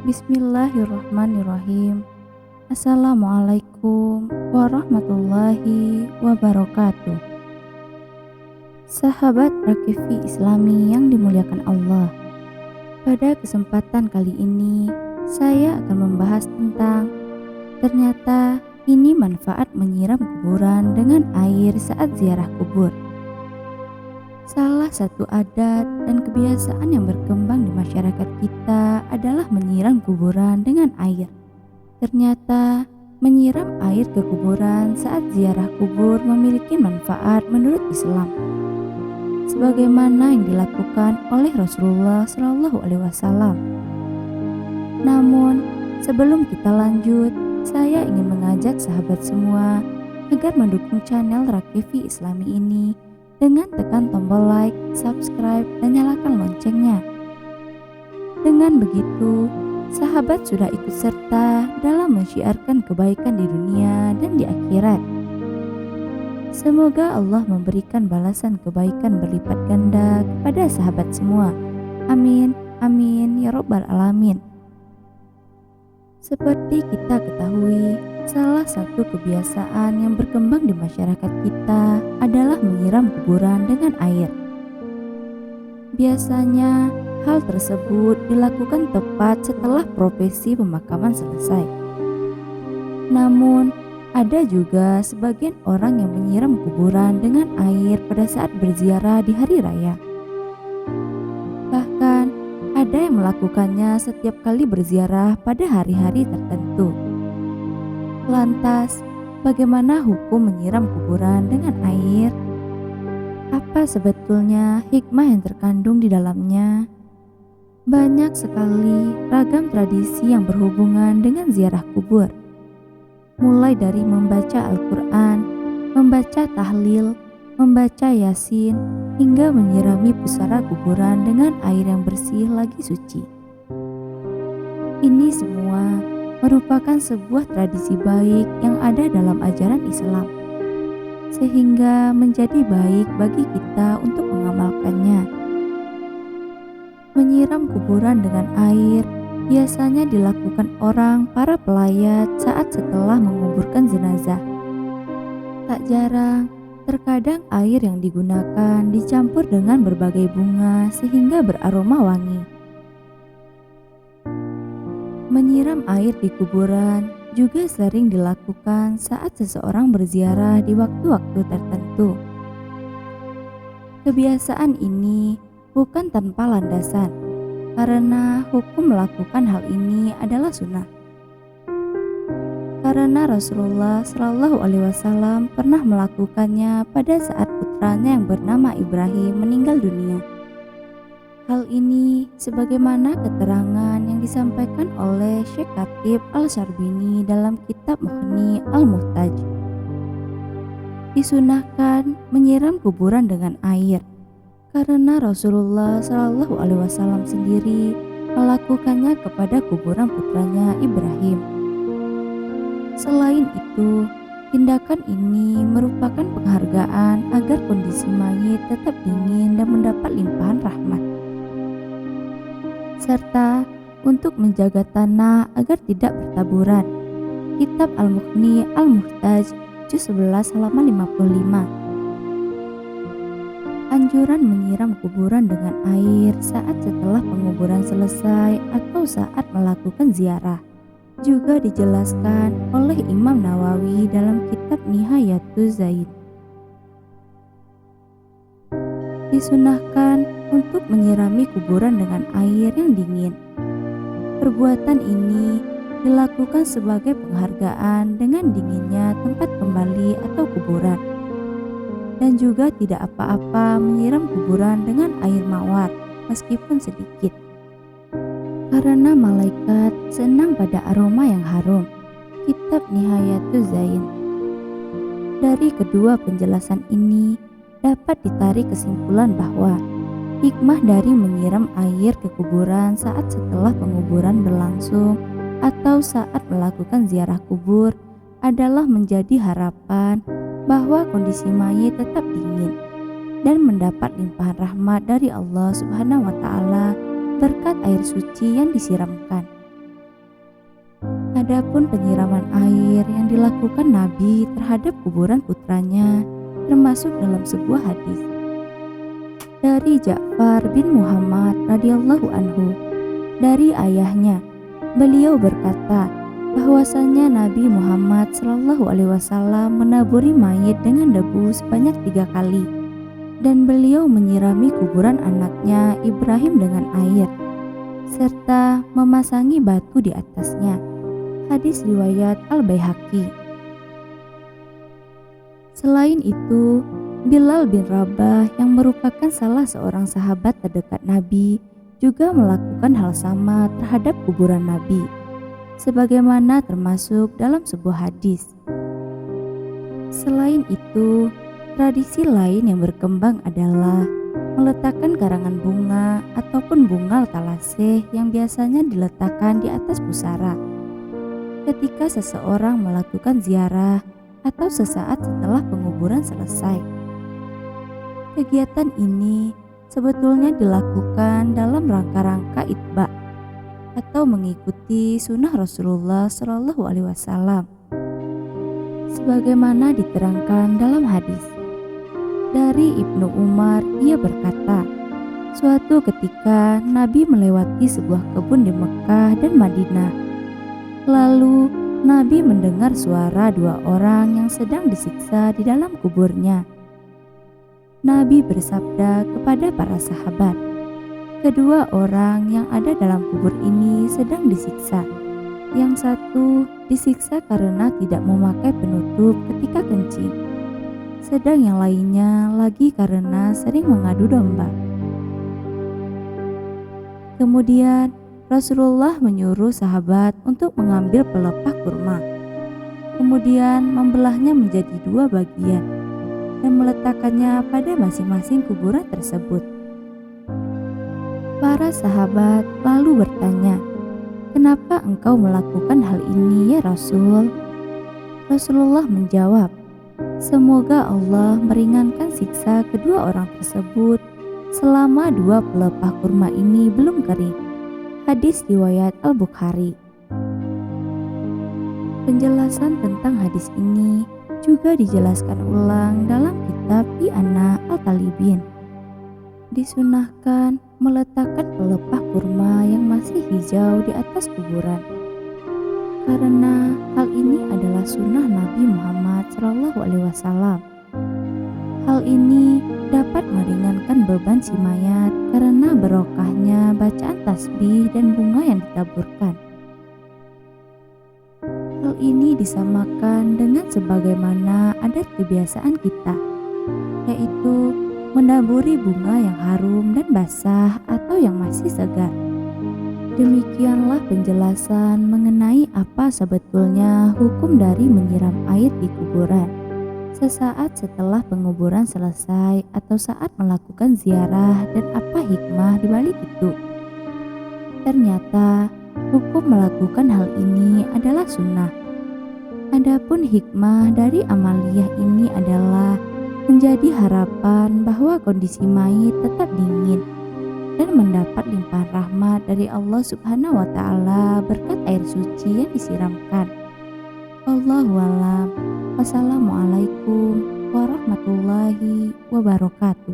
Bismillahirrahmanirrahim. Assalamualaikum warahmatullahi wabarakatuh. Sahabat Rakefi Islami yang dimuliakan Allah, pada kesempatan kali ini saya akan membahas tentang ternyata ini manfaat menyiram kuburan dengan air saat ziarah kubur. Salah satu adat dan kebiasaan yang berkembang di masyarakat kita adalah menyiram kuburan dengan air. Ternyata menyiram air ke kuburan saat ziarah kubur memiliki manfaat menurut Islam, sebagaimana yang dilakukan oleh Rasulullah SAW. Namun, sebelum kita lanjut, saya ingin mengajak sahabat semua agar mendukung channel Rakefi Islami ini dengan tekan tombol like, subscribe, dan nyalakan loncengnya. Dengan begitu, sahabat sudah ikut serta dalam mensyiarkan kebaikan di dunia dan di akhirat. Semoga Allah memberikan balasan kebaikan berlipat ganda kepada sahabat semua. Amin, amin, ya Rabbal Alamin. Seperti kita ketahui, salah satu kebiasaan yang berkembang di masyarakat kita adalah menyiram kuburan dengan air. Biasanya, hal tersebut dilakukan tepat setelah prosesi pemakaman selesai. Namun, ada juga sebagian orang yang menyiram kuburan dengan air pada saat berziarah di hari raya. Bahkan, ada yang melakukannya setiap kali berziarah pada hari-hari tertentu. Lantas, bagaimana hukum menyiram kuburan dengan air? Apa sebetulnya hikmah yang terkandung di dalamnya? Banyak sekali ragam tradisi yang berhubungan dengan ziarah kubur. Mulai dari membaca Al-Quran, membaca tahlil, membaca Yasin, hingga menyirami pusara kuburan dengan air yang bersih lagi suci. Ini semua merupakan sebuah tradisi baik yang ada dalam ajaran Islam, sehingga menjadi baik bagi kita untuk mengamalkannya. Menyiram kuburan dengan air biasanya dilakukan para pelayat saat setelah menguburkan jenazah. Tak jarang, terkadang air yang digunakan dicampur dengan berbagai bunga sehingga beraroma wangi. Menyiram air di kuburan juga sering dilakukan saat seseorang berziarah di waktu-waktu tertentu. Kebiasaan ini bukan tanpa landasan, karena hukum melakukan hal ini adalah sunnah. Karena Rasulullah SAW pernah melakukannya pada saat putranya yang bernama Ibrahim meninggal dunia. Hal ini sebagaimana keterangan yang disampaikan oleh Syekh Khatib Al-Syarbini dalam kitab Mughni Al-Muhtaj. Disunahkan menyiram kuburan dengan air, karena Rasulullah SAW sendiri melakukannya kepada kuburan putranya Ibrahim. Selain itu, tindakan ini merupakan penghargaan agar kondisi mayit tetap dingin dan mendapat limpahan rahmat, serta untuk menjaga tanah agar tidak bertaburan. Kitab Al-Mughni Al-Muhtaj juz 11 halaman 55. Anjuran menyiram kuburan dengan air saat setelah penguburan selesai atau saat melakukan ziarah juga dijelaskan oleh Imam Nawawi dalam kitab Nihayatuz Zaid. Disunahkan untuk menyirami kuburan dengan air yang dingin. Perbuatan ini dilakukan sebagai penghargaan dengan dinginnya tempat kembali atau kuburan. Dan juga tidak apa-apa menyiram kuburan dengan air mawar meskipun sedikit, karena malaikat senang pada aroma yang harum. Kitab Nihayatuz Zaid. Dari kedua penjelasan ini dapat ditarik kesimpulan bahwa hikmah dari menyiram air ke kuburan saat setelah penguburan berlangsung atau saat melakukan ziarah kubur adalah menjadi harapan bahwa kondisi mayit tetap dingin dan mendapat limpahan rahmat dari Allah Subhanahu wa Ta'ala berkat air suci yang disiramkan. Adapun penyiraman air yang dilakukan Nabi terhadap kuburan putranya termasuk dalam sebuah hadis dari Ja'far bin Muhammad radhiyallahu anhu dari ayahnya. Beliau berkata bahwasanya Nabi Muhammad Shallallahu alaihi wasallam menaburi mayit dengan debu sebanyak 3 kali dan beliau menyirami kuburan anaknya Ibrahim dengan air serta memasangi batu di atasnya. Hadis riwayat Al-Baihaqi. Selain itu, Bilal bin Rabah yang merupakan salah seorang sahabat terdekat Nabi juga melakukan hal sama terhadap kuburan Nabi, sebagaimana termasuk dalam sebuah hadis. Selain itu, tradisi lain yang berkembang adalah meletakkan karangan bunga ataupun bungal talasih yang biasanya diletakkan di atas pusara ketika seseorang melakukan ziarah atau sesaat setelah penguburan selesai. Kegiatan ini sebetulnya dilakukan dalam rangka-rangka itba atau mengikuti sunnah Rasulullah Shallallahu alaihi wasallam sebagaimana diterangkan dalam hadis dari Ibnu Umar. Ia berkata, suatu ketika Nabi melewati sebuah kebun di Mekah dan Madinah. Lalu Nabi mendengar suara 2 orang yang sedang disiksa di dalam kuburnya. Nabi bersabda kepada para sahabat, kedua orang yang ada dalam kubur ini sedang disiksa. Yang satu disiksa karena tidak memakai penutup ketika kencing, sedang yang lainnya lagi karena sering mengadu domba. Kemudian Rasulullah menyuruh sahabat untuk mengambil pelepah kurma, kemudian membelahnya menjadi 2 bagian dan meletakkannya pada masing-masing kuburan tersebut. Para sahabat lalu bertanya, "Kenapa engkau melakukan hal ini ya Rasul?" Rasulullah menjawab, "Semoga Allah meringankan siksa kedua orang tersebut selama 2 pelepah kurma ini belum kering." Hadis riwayat Al-Bukhari. Penjelasan tentang hadis ini juga dijelaskan ulang dalam kitab I'ana Al-Talibin. Disunahkan meletakkan pelepah kurma yang masih hijau di atas kuburan, karena hal ini adalah sunnah Nabi Muhammad SAW. Hal ini dapat meringankan beban si mayat karena barokahnya bacaan tasbih dan bunga yang ditaburkan. Hal ini disamakan dengan sebagaimana adat kebiasaan kita, yaitu menaburi bunga yang harum dan basah atau yang masih segar. Demikianlah penjelasan mengenai apa sebetulnya hukum dari menyiram air di kuburan sesaat setelah penguburan selesai atau saat melakukan ziarah dan apa hikmah di balik itu. Ternyata hukum melakukan hal ini adalah sunnah. Adapun hikmah dari amaliyah ini adalah menjadi harapan bahwa kondisi mayit tetap dingin dan mendapat limpahan rahmat dari Allah Subhanahu wa Ta'ala berkat air suci yang disiramkan. Wallahu a'lam. Wassalamualaikum warahmatullahi wabarakatuh.